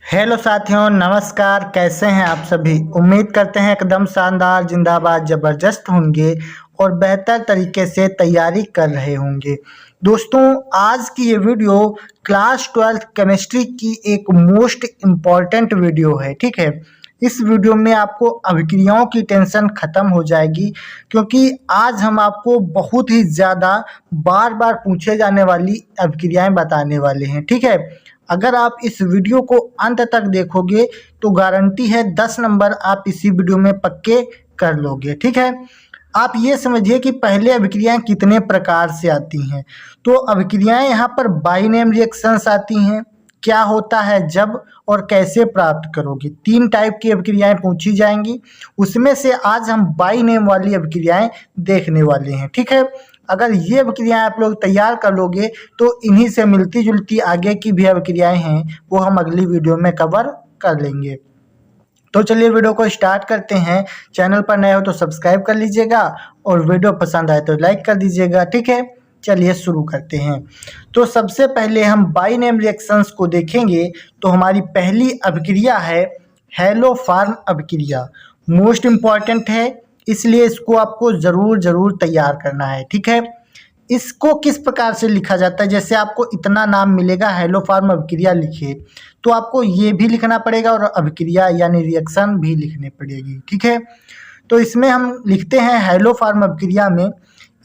Hello साथियों, नमस्कार। कैसे हैं आप सभी? उम्मीद करते हैं एकदम शानदार, जिंदाबाद, ज़बरदस्त होंगे और बेहतर तरीके से तैयारी कर रहे होंगे। दोस्तों, आज की ये वीडियो क्लास 12th केमिस्ट्री की एक मोस्ट इम्पॉर्टेंट वीडियो है। ठीक है, इस वीडियो में आपको अभिक्रियाओं की टेंशन ख़त्म हो जाएगी, क्योंकि आज हम आपको बहुत ही ज़्यादा बार बार पूछे जाने वाली अभिक्रियाएं बताने वाले हैं। ठीक है, अगर आप इस वीडियो को अंत तक देखोगे तो गारंटी है 10 नंबर आप इसी वीडियो में पक्के कर लोगे। ठीक है, आप ये समझिए कि पहले अभिक्रियाएं कितने प्रकार से आती हैं। तो अभिक्रियाएं यहाँ पर बाइनेम रिएक्शंस आती हैं, क्या होता है, जब और कैसे प्राप्त करोगे। 3 टाइप की अभिक्रियाएं पूछी जाएंगी, उसमें से आज हम बाइनेम वाली अभिक्रियाएं देखने वाले हैं। ठीक है, अगर ये अभिक्रियाएं आप लोग तैयार कर लोगे तो इन्हीं से मिलती जुलती आगे की भी अभिक्रियाएं हैं वो हम अगली वीडियो में कवर कर लेंगे। तो चलिए वीडियो को स्टार्ट करते हैं। चैनल पर नए हो तो सब्सक्राइब कर लीजिएगा और वीडियो पसंद आए तो लाइक कर दीजिएगा। ठीक है, चलिए शुरू करते हैं। तो सबसे पहले हम बाइनेम रिएक्शंस को देखेंगे। तो हमारी पहली अभिक्रिया है हैलोफॉर्म अभिक्रिया। मोस्ट इम्पॉर्टेंट है, इसलिए इसको आपको ज़रूर तैयार करना है। ठीक है, इसको किस प्रकार से लिखा जाता है, जैसे आपको इतना नाम मिलेगा हैलोफॉर्म अभिक्रिया लिखिए, तो आपको ये भी लिखना पड़ेगा और अभिक्रिया यानी रिएक्शन भी लिखनी पड़ेगी। ठीक है, तो इसमें हम लिखते हैं हैलोफॉर्म अभिक्रिया में,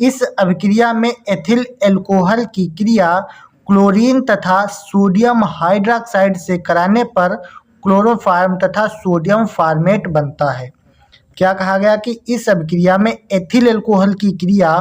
इस अभिक्रिया में एथिल एल्कोहल की क्रिया क्लोरीन तथा सोडियम हाइड्रॉक्साइड से कराने पर क्लोरोफॉर्म तथा सोडियम फॉर्मेट बनता है। क्या कहा गया कि इस अभिक्रिया में एथिल एल्कोहल की क्रिया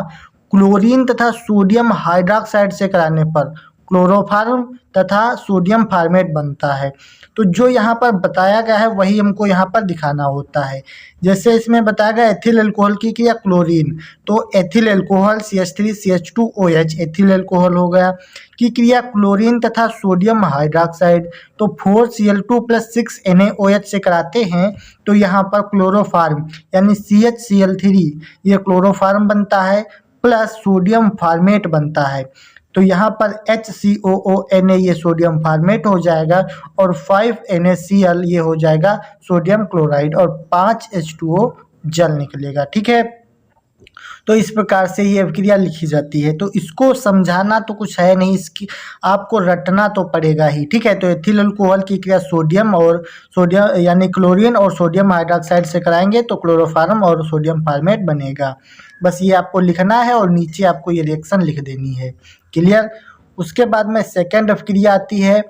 क्लोरीन तथा सोडियम हाइड्रॉक्साइड से कराने पर क्लोरोफॉर्म तथा सोडियम फॉर्मेट बनता है। तो जो यहाँ पर बताया गया है वही हमको यहाँ पर दिखाना होता है। जैसे इसमें बताया गया एथिल एल्कोहल की क्रिया क्लोरीन, तो ethyl alcohol CH3CH2OH ethyl alcohol हो गया, की क्रिया क्लोरीन तथा सोडियम हाइड्रॉक्साइड, तो 4Cl2 + 6NaOH से कराते हैं, तो यहाँ पर क्लोरोफॉर्म यानी CHCl3 ये क्लोरोफॉर्म बनता है प्लस सोडियम फॉर्मेट बनता है। तो यहाँ पर HCOONa ये सोडियम फॉर्मेट हो जाएगा और 5NaCl ये हो जाएगा सोडियम क्लोराइड और 5H2O जल निकलेगा। ठीक है, तो इस प्रकार से ये अभिक्रिया लिखी जाती है। तो इसको समझाना तो कुछ है नहीं, इसकी आपको रटना तो पड़ेगा ही। ठीक है, तो एथिल अल्कोहल की क्रिया सोडियम यानी क्लोरीन और सोडियम हाइड्रॉक्साइड से कराएंगे तो क्लोरोफॉर्म और सोडियम फॉर्मेट बनेगा। बस ये आपको लिखना है और नीचे आपको ये रिएक्शन लिख देनी है। क्लियर। उसके बाद में सेकेंड अभिक्रिया आती है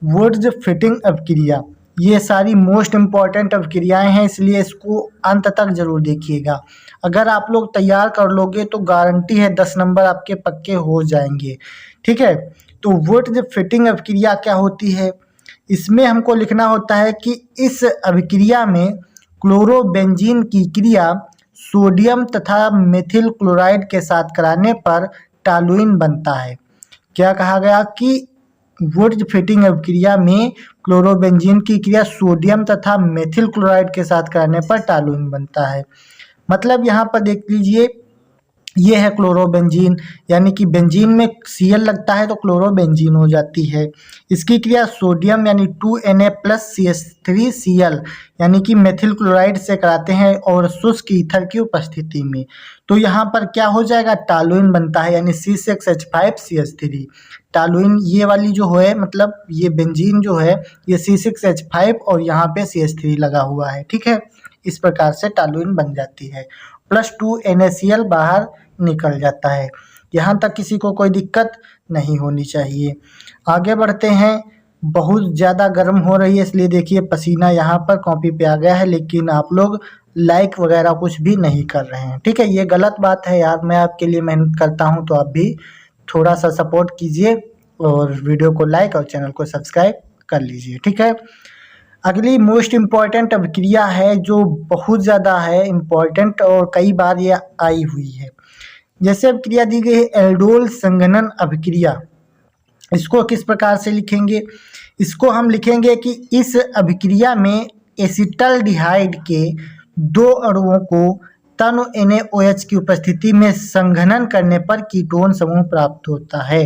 वुड्स फिटिंग अभिक्रिया। ये सारी मोस्ट इम्पॉर्टेंट अभिक्रियाएं हैं, इसलिए इसको अंत तक जरूर देखिएगा। अगर आप लोग तैयार कर लोगे तो गारंटी है 10 नंबर आपके पक्के हो जाएंगे। ठीक है, तो वुड्स फिटिंग अभिक्रिया क्या होती है, इसमें हमको लिखना होता है कि इस अभिक्रिया में क्लोरोबेंजीन की क्रिया सोडियम तथा मेथिल क्लोराइड के साथ कराने पर टॉलुइन बनता है। क्या कहा गया कि वुड्स फिटिंग अभिक्रिया में क्लोरोबेंजीन की क्रिया सोडियम तथा मेथिल क्लोराइड के साथ कराने पर टॉलुइन बनता है। मतलब यहाँ पर देख लीजिए, ये है क्लोरोबेंजीन, यानी कि बेंजीन में Cl लगता है तो क्लोरोबेंजीन हो जाती है। इसकी क्रिया सोडियम यानी 2Na + CH3Cl यानी कि मेथिल क्लोराइड से कराते हैं और शुष्क ईथर की उपस्थिति में, तो यहाँ पर क्या हो जाएगा, टॉलुइन बनता है यानी C6H5CH3। टॉलुइन ये वाली जो है, मतलब ये बेंजीन जो है ये C6H5 और यहाँ पे CH3 लगा हुआ है। ठीक है, इस प्रकार से टॉलुइन बन जाती है, +2 NaCl बाहर निकल जाता है। यहाँ तक किसी को कोई दिक्कत नहीं होनी चाहिए। आगे बढ़ते हैं। बहुत ज़्यादा गर्म हो रही है, इसलिए देखिए पसीना यहाँ पर कॉपी पे आ गया है, लेकिन आप लोग लाइक वगैरह कुछ भी नहीं कर रहे हैं। ठीक है, ये गलत बात है यार, मैं आपके लिए मेहनत करता हूँ तो आप भी थोड़ा सा सपोर्ट कीजिए और वीडियो को लाइक और चैनल को सब्सक्राइब कर लीजिए। ठीक है, अगली मोस्ट इम्पॉर्टेंट अभिक्रिया है जो बहुत ज़्यादा है इम्पॉर्टेंट और कई बार ये आई हुई है। जैसे अभिक्रिया दी गई है एल्डोल संघनन अभिक्रिया, इसको किस प्रकार से लिखेंगे, इसको हम लिखेंगे कि इस अभिक्रिया में एसिटल्डिहाइड के 2 अणुओं को तनु NaOH की उपस्थिति में संघनन करने पर कीटोन समूह प्राप्त होता है।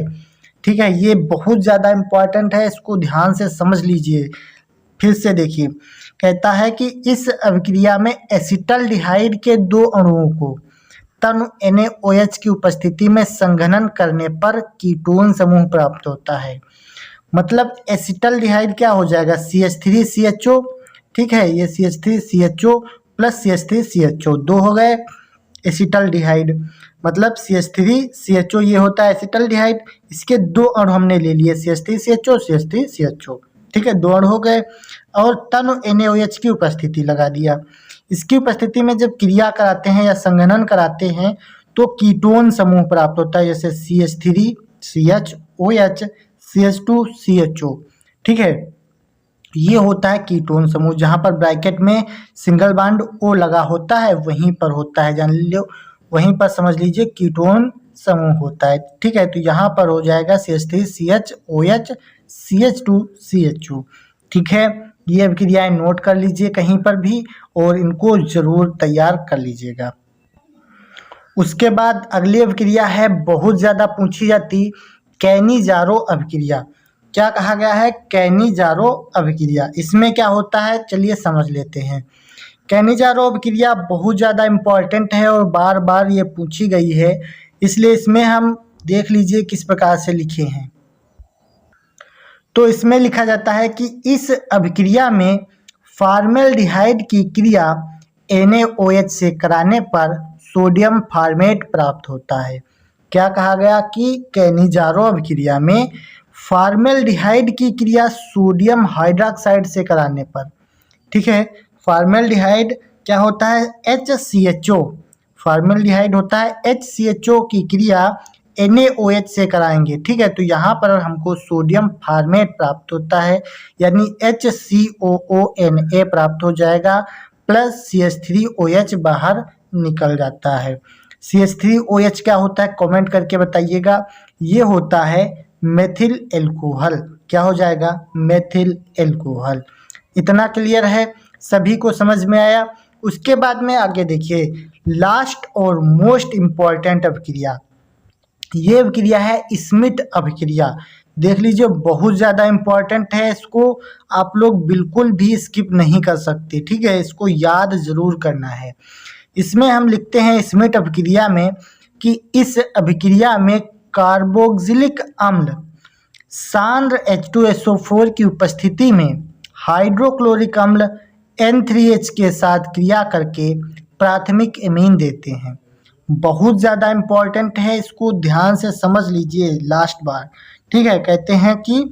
ठीक है, ये बहुत ज़्यादा इम्पॉर्टेंट है, इसको ध्यान से समझ लीजिए। फिर से देखिए, कहता है कि इस अभिक्रिया में एसिटल्डिहाइड के दो अणुओं को तनु NaOH की उपस्थिति में संघनन करने पर कीटोन समूह प्राप्त होता है। मतलब एसिटल्डिहाइड क्या हो जाएगा, CH3CHO, ठीक है, ये CH3CHO प्लस CH3CHO दो हो गए एसिटल्डिहाइड। मतलब CH3CHO ये होता है एसिटल्डिहाइड, इसके दो अणु हमने ले लिए CH3CHO CH3CHO, ठीक है, दो अणु हो गए और तनु NaOH की उपस्थिति लगा दिया। इसकी उपस्थिति में जब क्रिया कराते हैं या संघनन कराते हैं तो कीटोन समूह प्राप्त होता है, जैसे CH3CHOH CH2CHO, ठीक है, ये होता है कीटोन समूह। जहाँ पर ब्रैकेट में सिंगल बॉन्ड O लगा होता है वहीं पर होता है, जान लो, वहीं पर समझ लीजिए कीटोन समूह होता है, ठीक है। तो यहाँ पर हो जाएगा CH3CHOH CH2CHO, ठीक है। ये अभिक्रियाएं नोट कर लीजिए कहीं पर भी और इनको जरूर तैयार कर लीजिएगा। उसके बाद अगली अभिक्रिया है बहुत ज़्यादा पूछी जाती कैनिजारो अभिक्रिया। क्या कहा गया है, कैनिजारो अभिक्रिया। इसमें क्या होता है चलिए समझ लेते हैं। कैनिजारो अभिक्रिया बहुत ज़्यादा इम्पॉर्टेंट है और बार बार ये पूछी गई है, इसलिए इसमें हम देख लीजिए किस प्रकार से लिखे हैं। तो इसमें लिखा जाता है कि इस अभिक्रिया में फॉर्मेल्डिहाइड की क्रिया NaOH से कराने पर सोडियम फॉर्मेट प्राप्त होता है। क्या कहा गया कि कैनिजारो अभिक्रिया में फॉर्मेल्डिहाइड की क्रिया सोडियम हाइड्रोक्साइड से कराने पर, ठीक है, फॉर्मेल्डिहाइड क्या होता है HCHO, फॉर्मेल्डिहाइड होता है HCHO की क्रिया NaOH से कराएंगे, ठीक है। तो यहाँ पर हमको सोडियम फॉर्मेट प्राप्त होता है, यानी HCOONA प्राप्त हो जाएगा प्लस CH3OH बाहर निकल जाता है। CH3OH क्या होता है कमेंट करके बताइएगा। ये होता है मेथिल एल्कोहल। क्या हो जाएगा, मेथिल एल्कोहल। इतना क्लियर है, सभी को समझ में आया। उसके बाद में आगे देखिए, लास्ट और मोस्ट इम्पॉर्टेंट अभिक्रिया, ये अभिक्रिया है स्मिट अभिक्रिया। देख लीजिए बहुत ज़्यादा इम्पॉर्टेंट है, इसको आप लोग बिल्कुल भी स्किप नहीं कर सकते, ठीक है, इसको याद जरूर करना है। इसमें हम लिखते हैं स्मिट अभिक्रिया में कि इस अभिक्रिया में कार्बोक्सिलिक अम्ल सांद्र H2SO4 की उपस्थिति में हाइड्रोक्लोरिक अम्ल N3H के साथ क्रिया करके प्राथमिक एमीन देते हैं। बहुत ज़्यादा इम्पॉर्टेंट है, इसको ध्यान से समझ लीजिए लास्ट बार, ठीक है। कहते हैं कि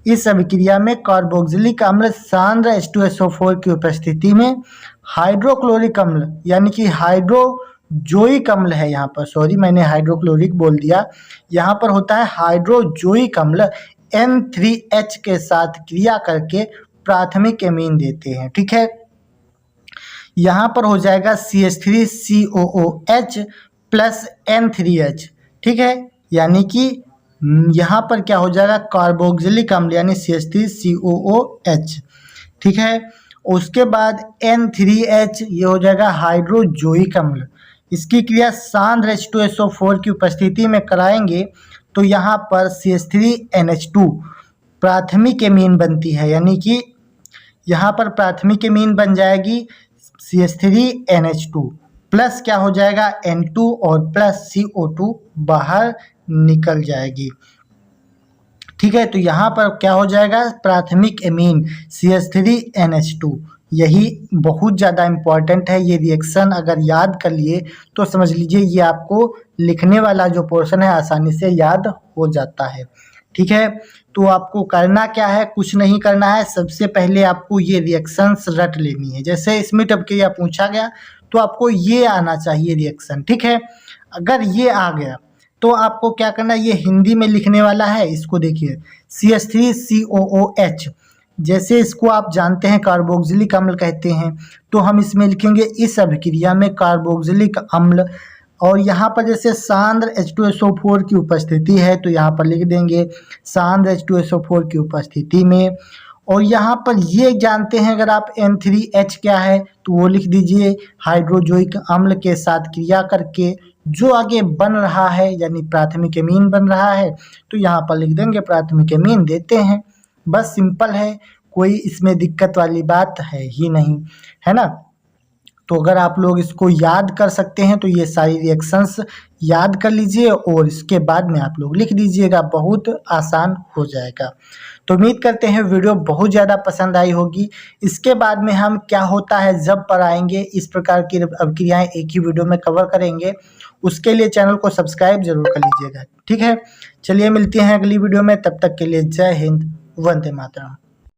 इस अभिक्रिया में कार्बोक्सिलिक अम्ल सांद्र H2SO4 की उपस्थिति में हाइड्रोक्लोरिक अम्ल, यानी कि हाइड्रोजोइक अम्ल है यहाँ पर, सॉरी मैंने हाइड्रोक्लोरिक बोल दिया, यहाँ पर होता है हाइड्रोजोइक अम्ल N3H के साथ क्रिया करके प्राथमिक एमीन देते हैं, ठीक है। यहाँ पर हो जाएगा CH3COOH प्लस N3H, ठीक है, यानी कि यहाँ पर क्या हो जाएगा कार्बोक्सिलिक अम्ल यानी CH3COOH, ठीक है। उसके बाद N3H ये हो जाएगा हाइड्रोजोइक अम्ल। इसकी क्रिया सांद्र H2SO4 की उपस्थिति में कराएंगे तो यहाँ पर CH3NH2 प्राथमिक एमीन बनती है, यानी कि यहाँ पर प्राथमिक एमीन बन जाएगी CH3NH2 प्लस क्या हो जाएगा N2 और प्लस CO2 बाहर निकल जाएगी, ठीक है। तो यहाँ पर क्या हो जाएगा प्राथमिक एमीन CH3NH2। यही बहुत ज़्यादा इम्पॉर्टेंट है, ये रिएक्शन अगर याद कर लिए तो समझ लीजिए ये आपको लिखने वाला जो पोर्शन है आसानी से याद हो जाता है, ठीक है। तो आपको करना क्या है, कुछ नहीं करना है, सबसे पहले आपको ये रिएक्शंस रट लेनी है। जैसे स्मिट अभिक्रिया पूछा गया तो आपको ये आना चाहिए रिएक्शन, ठीक है। अगर ये आ गया तो आपको क्या करना है, ये हिंदी में लिखने वाला है, इसको देखिए CH3COOH, जैसे इसको आप जानते हैं कार्बोक्सिलिक अम्ल कहते हैं, तो हम इसमें लिखेंगे इस अभिक्रिया में कार्बोक्सिलिक अम्ल, और यहाँ पर जैसे सांद्र H2SO4 की उपस्थिति है तो यहाँ पर लिख देंगे सांद्र H2SO4 की उपस्थिति में। और यहाँ पर ये जानते हैं अगर आप N3H क्या है तो वो लिख दीजिए हाइड्रोजोइक अम्ल के साथ क्रिया करके जो आगे बन रहा है यानी प्राथमिक मीन बन रहा है तो यहाँ पर लिख देंगे प्राथमिक मीन देते हैं। बस सिंपल है, कोई इसमें दिक्कत वाली बात है ही नहीं, है ना। तो अगर आप लोग इसको याद कर सकते हैं तो ये सारी रिएक्शंस याद कर लीजिए और इसके बाद में आप लोग लिख दीजिएगा, बहुत आसान हो जाएगा। तो उम्मीद करते हैं वीडियो बहुत ज़्यादा पसंद आई होगी। इसके बाद में हम क्या होता है जब पर आएंगे, इस प्रकार की अभिक्रियाएं एक ही वीडियो में कवर करेंगे। उसके लिए चैनल को सब्सक्राइब जरूर कर लीजिएगा, ठीक है। चलिए मिलते हैं अगली वीडियो में, तब तक के लिए जय हिंद, वंदे मातरम।